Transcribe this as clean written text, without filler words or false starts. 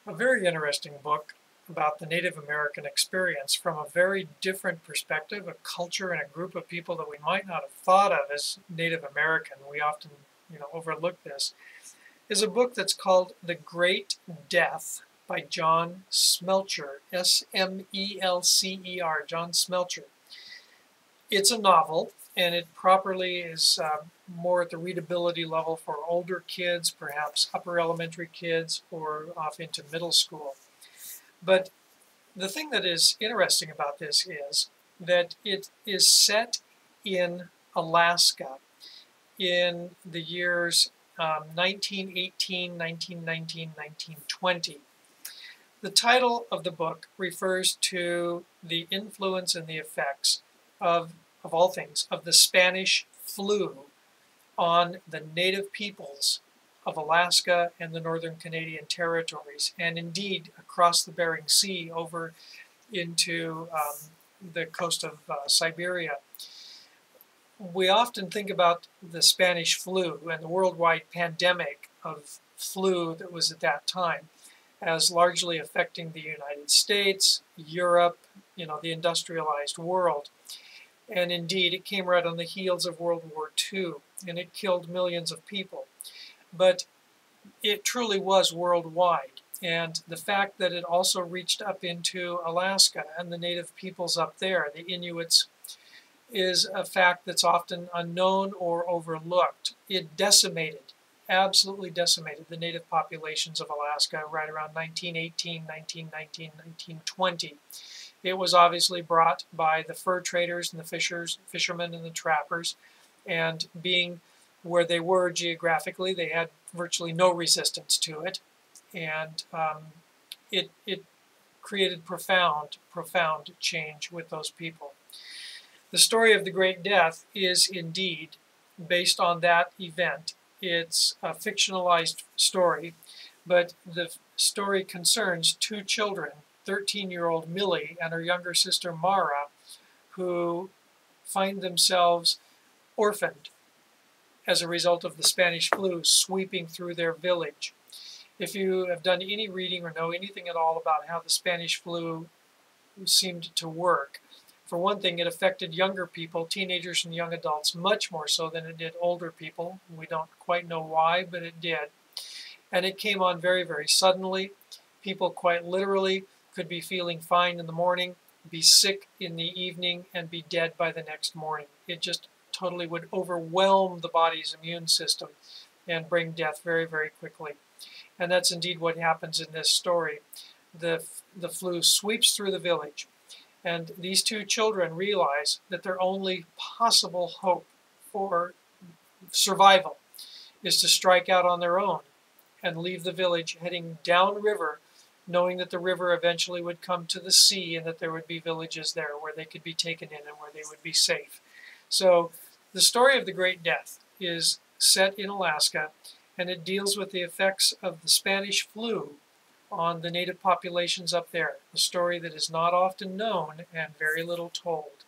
A very interesting book about the Native American experience from a very different perspective, a culture and a group of people that we might not have thought of as Native American. We often, overlook this. Is a book that's called The Great Death by John Smelcher, Smelcer, John Smelcher. It's a novel, and it properly is more at the readability level for older kids, perhaps upper elementary kids, or off into middle school. But the thing that is interesting about this is that it is set in Alaska in the years 1918, 1919, 1920. The title of the book refers to the influence and the effects of all things, of the Spanish flu on the native peoples of Alaska and the northern Canadian territories, and indeed across the Bering Sea over into the coast of Siberia. We often think about the Spanish flu and the worldwide pandemic of flu that was at that time as largely affecting the United States, Europe, the industrialized world. And indeed, it came right on the heels of World War II, and it killed millions of people. But it truly was worldwide. And the fact that it also reached up into Alaska and the native peoples up there, the Inuits, is a fact that's often unknown or overlooked. It decimated, absolutely decimated the native populations of Alaska right around 1918, 1919, 1920. It was obviously brought by the fur traders and the fishermen and the trappers, and being where they were geographically, they had virtually no resistance to it, and it created profound change with those people. The story of the Great Death is indeed based on that event. It's a fictionalized story, but the story concerns two children, 13-year-old Millie and her younger sister Mara, who find themselves orphaned as a result of the Spanish flu sweeping through their village. If you have done any reading or know anything at all about how the Spanish flu seemed to work, for one thing, it affected younger people, teenagers and young adults, much more so than it did older people. We don't quite know why, but it did. And it came on very, very suddenly. People quite literally could be feeling fine in the morning, be sick in the evening, and be dead by the next morning. It just totally would overwhelm the body's immune system and bring death very, very quickly. And that's indeed what happens in this story. The flu sweeps through the village, and these two children realize that their only possible hope for survival is to strike out on their own and leave the village heading downriver, knowing that the river eventually would come to the sea and that there would be villages there where they could be taken in and where they would be safe. So the story of the Great Death is set in Alaska, and it deals with the effects of the Spanish flu on the native populations up there, a story that is not often known and very little told.